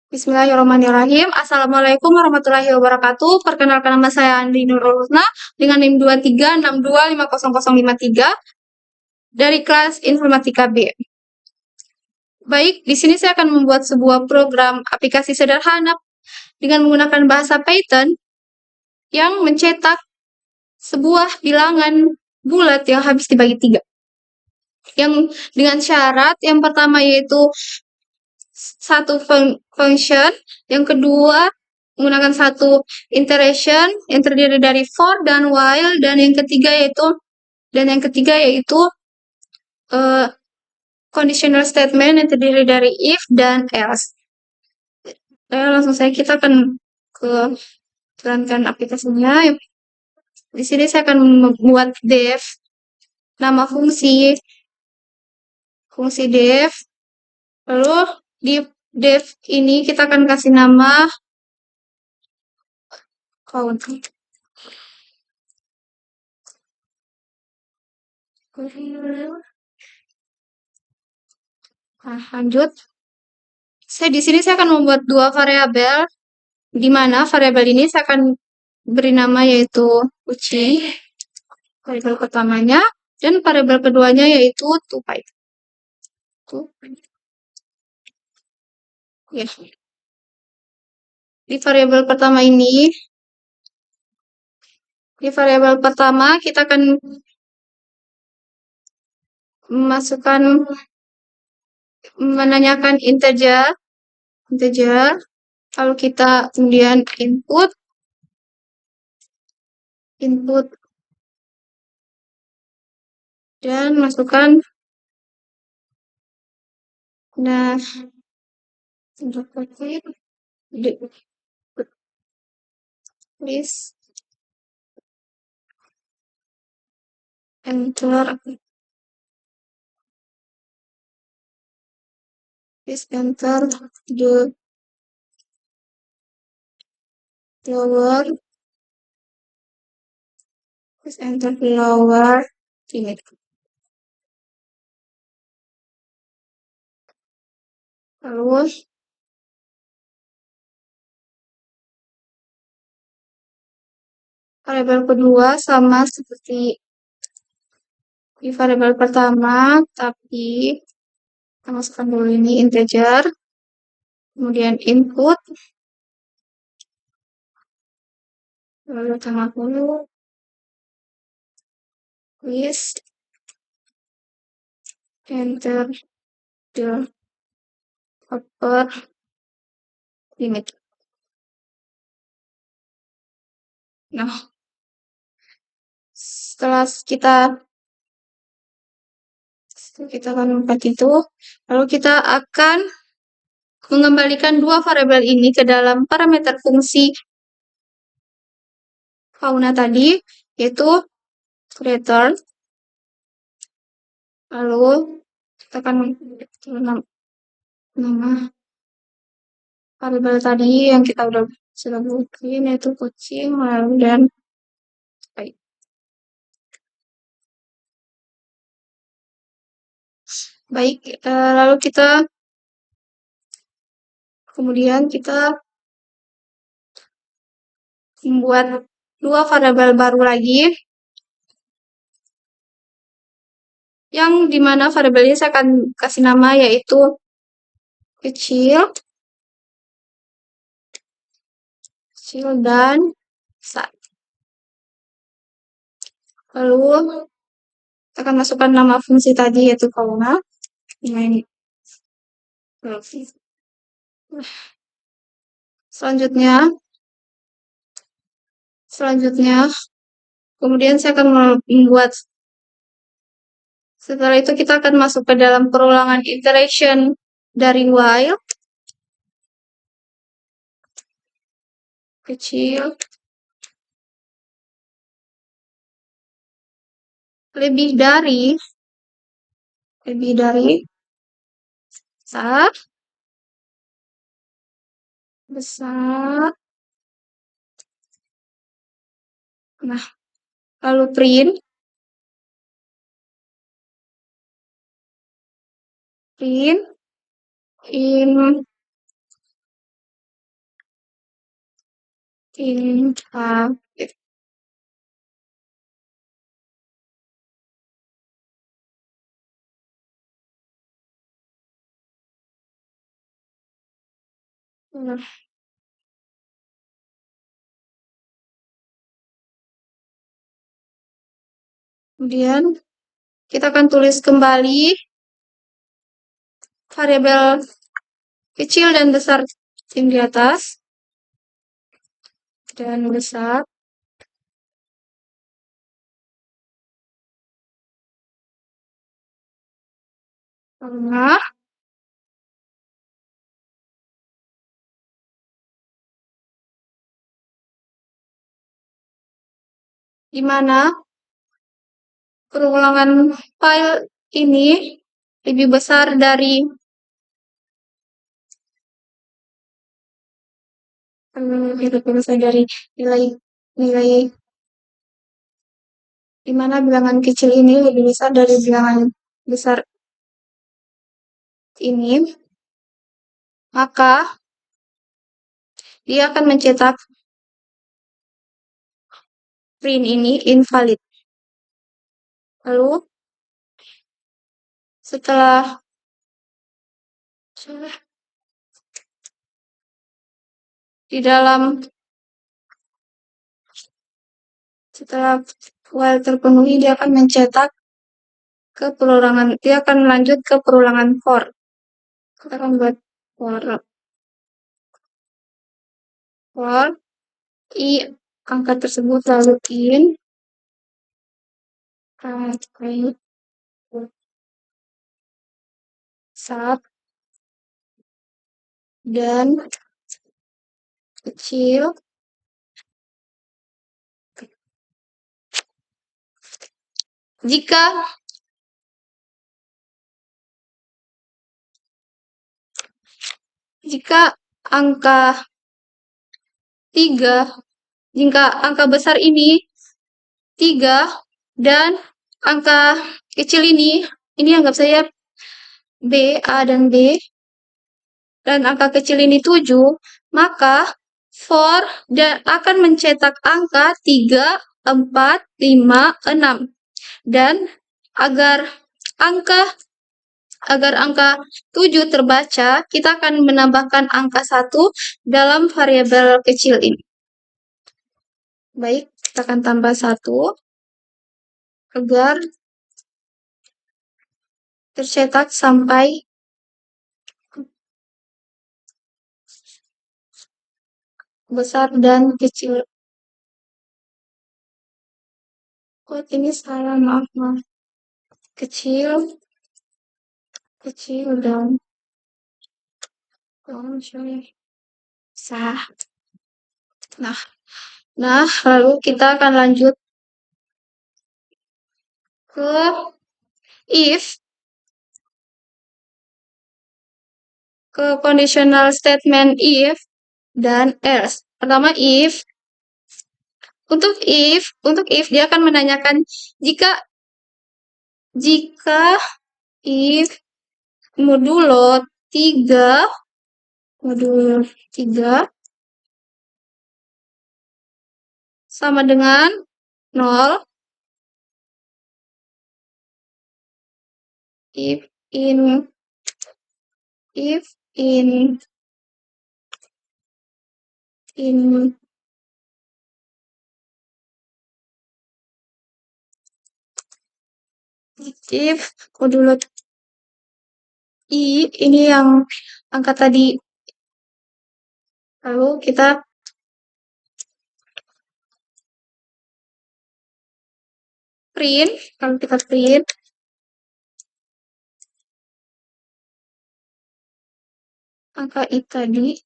Bismillahirrahmanirrahim. Assalamualaikum warahmatullahi wabarakatuh. Perkenalkan nama saya Andi Nurul Husna dengan NIM 2362500053 dari kelas Informatika B. Baik, di sini saya akan membuat sebuah program aplikasi sederhana dengan menggunakan bahasa Python yang mencetak sebuah bilangan bulat yang habis dibagi 3. Yang dengan syarat yang pertama yaitu satu function, yang kedua menggunakan satu iteration yang terdiri dari for dan while, dan yang ketiga yaitu conditional statement yang terdiri dari if dan else. Langsung saja kita akan ke jalankan aplikasinya. Di sini saya akan membuat def nama fungsi def. Lalu di def ini kita akan kasih nama count. Nah, lanjut. Di sini saya akan membuat 2 variabel, di mana variabel ini saya akan beri nama yaitu kucing, variabel pertamanya, dan variabel keduanya yaitu tupai. Ya. Di variabel pertama kita akan menanyakan integer, lalu kita kemudian input dan masukkan please enter the lower limit. Lalu variabel kedua sama seperti di variabel pertama, tapi kita masukkan dulu ini integer, kemudian input, lalu tambah dulu please enter the upper limit. Nah, setelah kita lakukan itu, lalu kita akan mengembalikan 2 variabel ini ke dalam parameter fungsi fauna tadi, yaitu return. Lalu kita akan nama variabel tadi yang kita sudah bukin, yaitu kucing, lalu dan baik. Baik, lalu kemudian kita membuat 2 variabel baru lagi, yang dimana variabel ini saya akan kasih nama yaitu kecil dan besar. Lalu kita akan masukkan nama fungsi tadi yaitu fauna. Selanjutnya, kemudian saya akan membuat, setelah itu kita akan masuk ke dalam perulangan iteration dari while kecil lebih dari besar. Nah, lalu print in Inflatif. Nah, kemudian kita akan tulis kembali variabel kecil dan besar yang di atas. Dan besar. Tengah. Di mana perulangan file ini lebih besar dari nilai nilai di mana bilangan kecil ini lebih besar dari bilangan besar ini, maka dia akan mencetak print ini invalid. Lalu setelah di dalam setelah file terpenuhi, dia akan mencetak ke perulangan, dia akan lanjut ke perulangan for. Kita akan buat for i angka tersebut lalu in sat dan kecil jika angka 3, jika angka besar ini 3 dan angka kecil ini anggap saya B, A dan B, dan angka kecil ini 7, maka for dan akan mencetak angka 3, 4, 5, 6. Dan agar angka 7 terbaca, kita akan menambahkan angka 1 dalam variabel kecil ini. Baik, kita akan tambah 1 agar tercetak sampai besar dan kecil. Kok ini salah, maaf. Kecil dan sah. Nah, lalu kita akan lanjut ke conditional statement if dan else. Pertama untuk if dia akan menanyakan jika if modulo 3 sama dengan 0, if in if modulo I ini yang angka tadi, lalu kita print, angka I tadi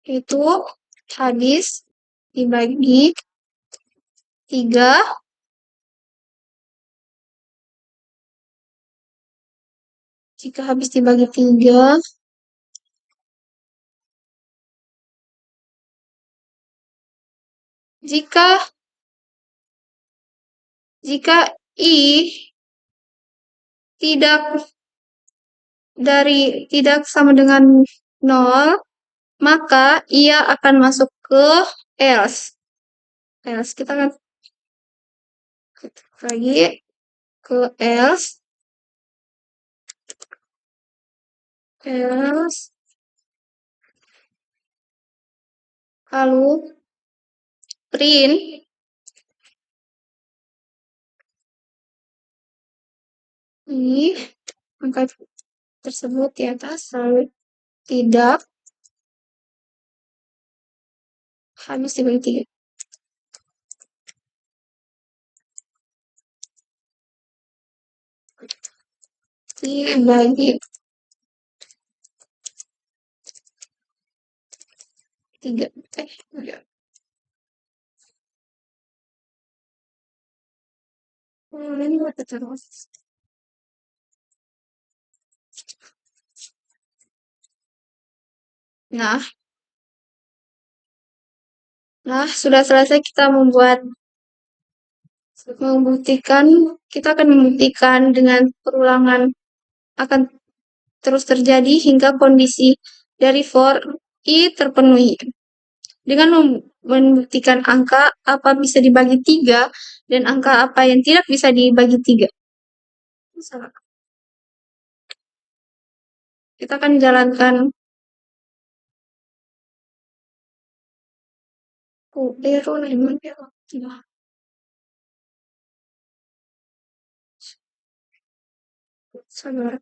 itu habis dibagi 3 jika habis dibagi 3 jika I tidak sama dengan 0, maka ia akan masuk ke else. Else kita akan lagi ke else. Lalu print ini angka tersebut di atas, lalu tidak habis dibagi 3. Dibagi 3. Enggak. Ini buat terus. Nah, sudah selesai kita kita akan membuktikan dengan perulangan akan terus terjadi hingga kondisi dari for i terpenuhi. Dengan membuktikan angka apa bisa dibagi 3 dan angka apa yang tidak bisa dibagi 3. Kita akan jalankan sabar.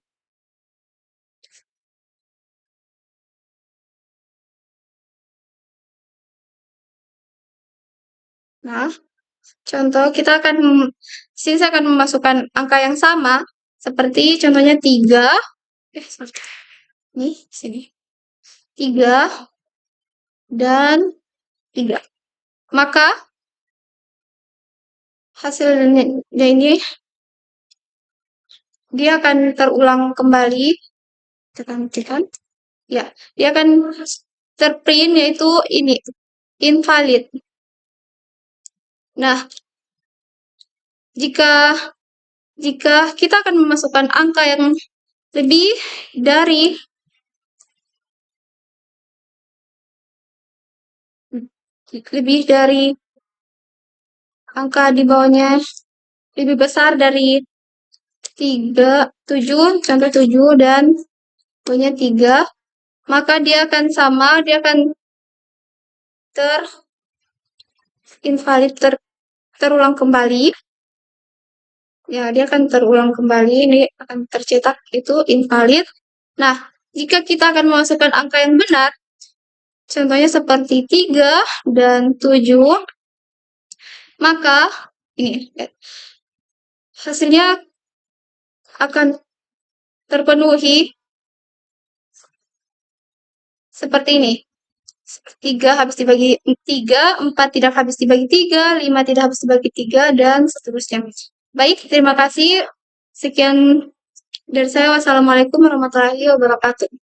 Nah, contoh kita akan sini saya akan memasukkan angka yang sama seperti contohnya 3. Nih, sini. 3 dan 3. Maka hasilnya ini dia akan terulang kembali. Tekan. Ya, dia akan terprint yaitu ini invalid. Nah, jika kita akan memasukkan angka yang lebih dari angka di bawahnya lebih besar dari 7, contoh 7 dan bawahnya 3, maka dia akan terulang kembali. Ya, dia akan terulang kembali, ini akan tercetak itu invalid. Nah, jika kita akan memasukkan angka yang benar, contohnya seperti 3 dan 7, maka ini hasilnya akan terpenuhi seperti ini. 3 habis dibagi 3, 4 tidak habis dibagi 3, 5 tidak habis dibagi 3, dan seterusnya. Baik, terima kasih. Sekian dari saya. Wassalamualaikum warahmatullahi wabarakatuh.